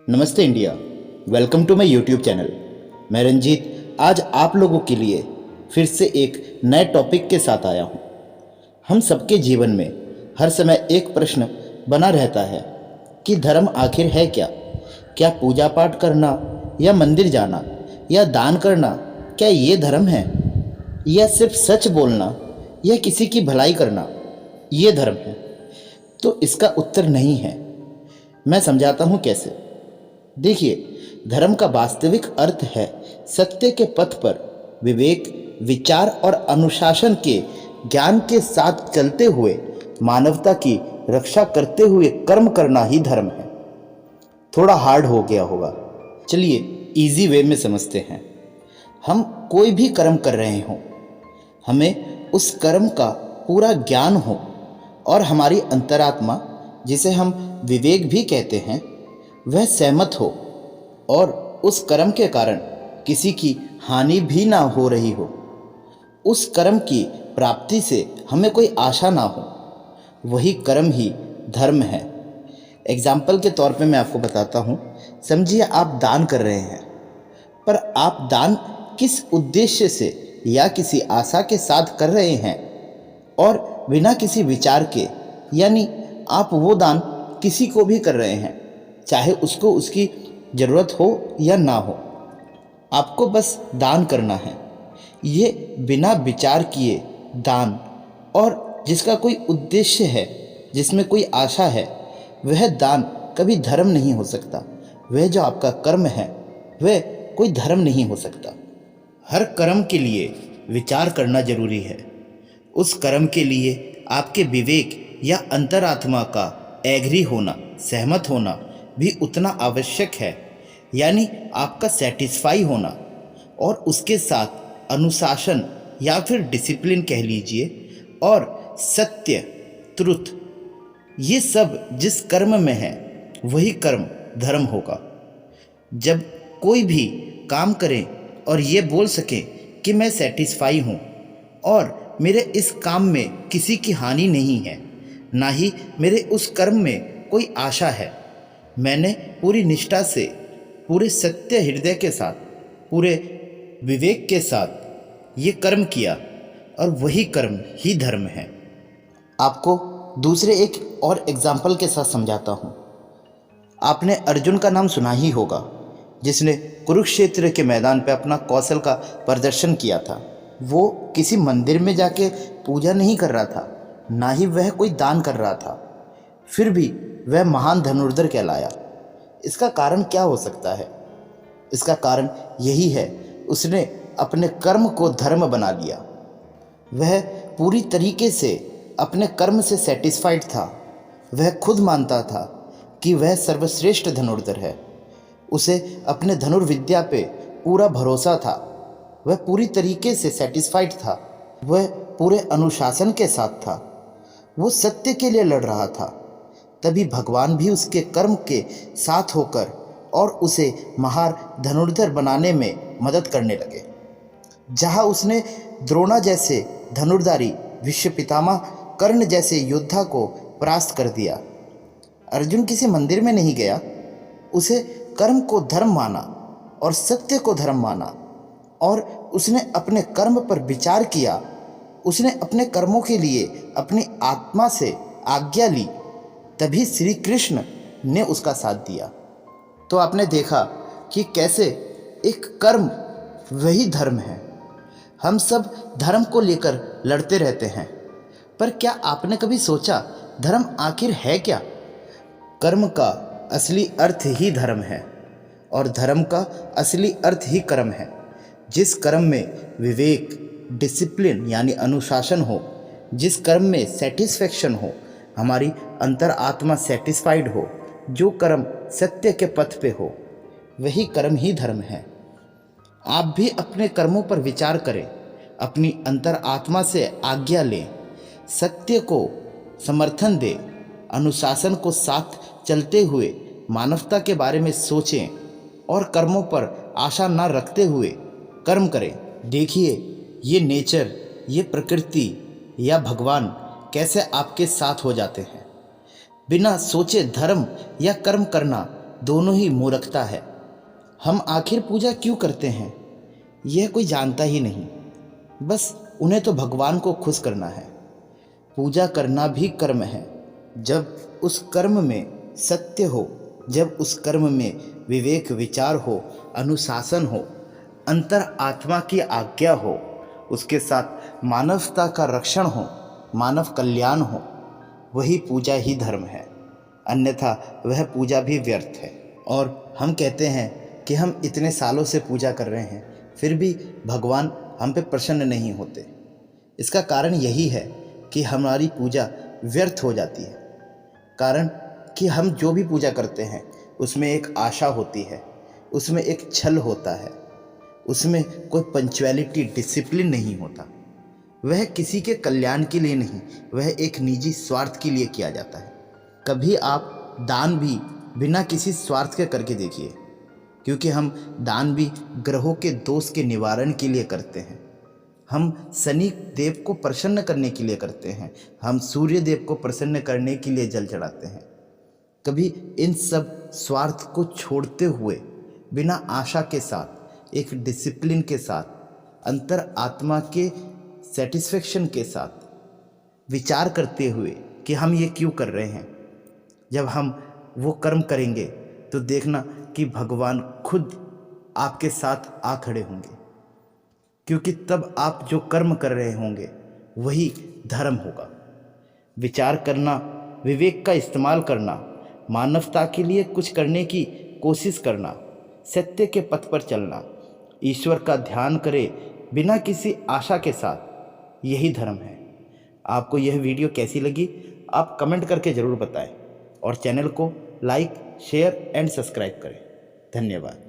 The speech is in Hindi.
नमस्ते India. Welcome to my YouTube channel. मैं रंजीत आज आप लोगों के लिए फिर से एक नए टॉपिक के साथ आया हूँ। हम सबके जीवन में हर समय एक प्रश्न बना रहता है कि धर्म आखिर है क्या? क्या पूजा पाठ करना या मंदिर जाना या दान करना, क्या ये धर्म है? या सिर्फ सच बोलना या किसी की भलाई करना ये धर्म है? तो इसका उत्तर नहीं है। मैं समझाता हूँ कैसे। देखिए, धर्म का वास्तविक अर्थ है सत्य के पथ पर विवेक, विचार और अनुशासन के ज्ञान के साथ चलते हुए मानवता की रक्षा करते हुए कर्म करना ही धर्म है। थोड़ा हार्ड हो गया होगा, चलिए इजी वे में समझते हैं। हम कोई भी कर्म कर रहे हों, हमें उस कर्म का पूरा ज्ञान हो और हमारी अंतरात्मा, जिसे हम विवेक भी कहते हैं, वह सहमत हो और उस कर्म के कारण किसी की हानि भी ना हो रही हो। उस कर्म की प्राप्ति से हमें कोई आशा ना हो, वही कर्म ही धर्म है। एग्जाम्पल के तौर पे मैं आपको बताता हूँ। समझिए आप दान कर रहे हैं, पर आप दान किस उद्देश्य से या किसी आशा के साथ कर रहे हैं और बिना किसी विचार के, यानी आप वो दान किसी को भी कर रहे हैं, चाहे उसको उसकी ज़रूरत हो या ना हो, आपको बस दान करना है। ये बिना विचार किए दान, और जिसका कोई उद्देश्य है, जिसमें कोई आशा है, वह दान कभी धर्म नहीं हो सकता। वह जो आपका कर्म है वह कोई धर्म नहीं हो सकता। हर कर्म के लिए विचार करना जरूरी है। उस कर्म के लिए आपके विवेक या अंतरात्मा का एग्री होना, सहमत होना भी उतना आवश्यक है, यानी आपका सेटिस्फाई होना, और उसके साथ अनुशासन या फिर डिसिप्लिन कह लीजिए, और सत्य, ट्रुथ, ये सब जिस कर्म में है वही कर्म धर्म होगा। जब कोई भी काम करें और ये बोल सके कि मैं सेटिस्फाई हूँ और मेरे इस काम में किसी की हानि नहीं है, ना ही मेरे उस कर्म में कोई आशा है, मैंने पूरी निष्ठा से, पूरे सत्य हृदय के साथ, पूरे विवेक के साथ ये कर्म किया, और वही कर्म ही धर्म है। आपको दूसरे एक और एग्जाम्पल के साथ समझाता हूँ। आपने अर्जुन का नाम सुना ही होगा, जिसने कुरुक्षेत्र के मैदान पर अपना कौशल का प्रदर्शन किया था। वो किसी मंदिर में जाके पूजा नहीं कर रहा था, ना ही वह कोई दान कर रहा था, फिर भी वह महान धनुर्धर कहलाया। इसका कारण क्या हो सकता है? इसका कारण यही है, उसने अपने कर्म को धर्म बना लिया। वह पूरी तरीके से अपने कर्म से सेटिस्फाइड था। वह खुद मानता था कि वह सर्वश्रेष्ठ धनुर्धर है। उसे अपने धनुर्विद्या पे पूरा भरोसा था। वह पूरी तरीके से सेटिस्फाइड था। वह पूरे अनुशासन के साथ था। वो सत्य के लिए लड़ रहा था। तभी भगवान भी उसके कर्म के साथ होकर और उसे महान धनुर्धर बनाने में मदद करने लगे। जहाँ उसने द्रोणा जैसे धनुर्धारी, विश्व पितामह कर्ण जैसे योद्धा को परास्त कर दिया। अर्जुन किसी मंदिर में नहीं गया, उसे कर्म को धर्म माना और सत्य को धर्म माना, और उसने अपने कर्म पर विचार किया। उसने अपने कर्मों के लिए अपनी आत्मा से आज्ञा ली, तभी श्री कृष्ण ने उसका साथ दिया। तो आपने देखा कि कैसे एक कर्म वही धर्म है। हम सब धर्म को लेकर लड़ते रहते हैं, पर क्या आपने कभी सोचा धर्म आखिर है क्या? कर्म का असली अर्थ ही धर्म है, और धर्म का असली अर्थ ही कर्म है। जिस कर्म में विवेक, डिसिप्लिन यानी अनुशासन हो, जिस कर्म में सेटिस्फैक्शन हो, हमारी अंतर आत्मा सेटिस्फाइड हो, जो कर्म सत्य के पथ पे हो, वही कर्म ही धर्म है। आप भी अपने कर्मों पर विचार करें, अपनी अंतर आत्मा से आज्ञा लें, सत्य को समर्थन दें, अनुशासन को साथ चलते हुए मानवता के बारे में सोचें, और कर्मों पर आशा न रखते हुए कर्म करें। देखिए, ये नेचर, ये प्रकृति या भगवान कैसे आपके साथ हो जाते हैं। बिना सोचे धर्म या कर्म करना दोनों ही मूर्खता है। हम आखिर पूजा क्यों करते हैं, यह कोई जानता ही नहीं। बस उन्हें तो भगवान को खुश करना है। पूजा करना भी कर्म है। जब उस कर्म में सत्य हो, जब उस कर्म में विवेक विचार हो, अनुशासन हो, अंतर आत्मा की आज्ञा हो, उसके साथ मानवता का रक्षण हो, मानव कल्याण हो, वही पूजा ही धर्म है। अन्यथा वह पूजा भी व्यर्थ है। और हम कहते हैं कि हम इतने सालों से पूजा कर रहे हैं, फिर भी भगवान हम पे प्रसन्न नहीं होते। इसका कारण यही है कि हमारी पूजा व्यर्थ हो जाती है। कारण कि हम जो भी पूजा करते हैं उसमें एक आशा होती है, उसमें एक छल होता है, उसमें कोई पंक्चुअलिटी, डिसिप्लिन नहीं होता। वह किसी के कल्याण के लिए नहीं, वह एक निजी स्वार्थ के लिए किया जाता है। कभी आप दान भी बिना किसी स्वार्थ के करके देखिए, क्योंकि हम दान भी ग्रहों के दोष के निवारण के लिए करते हैं। हम शनि देव को प्रसन्न करने के लिए करते हैं, हम सूर्य देव को प्रसन्न करने के लिए जल चढ़ाते हैं। कभी इन सब स्वार्थ को छोड़ते हुए बिना आशा के साथ, एक डिसिप्लिन के साथ, अंतर आत्मा के सेटिस्फेक्शन के साथ विचार करते हुए कि हम ये क्यों कर रहे हैं, जब हम वो कर्म करेंगे तो देखना कि भगवान खुद आपके साथ आ खड़े होंगे। क्योंकि तब आप जो कर्म कर रहे होंगे वही धर्म होगा। विचार करना, विवेक का इस्तेमाल करना, मानवता के लिए कुछ करने की कोशिश करना, सत्य के पथ पर चलना, ईश्वर का ध्यान करे बिना किसी आशा के साथ, यही धर्म है। आपको यह वीडियो कैसी लगी आप कमेंट करके ज़रूर बताएं और चैनल को लाइक, शेयर एंड सब्सक्राइब करें। धन्यवाद।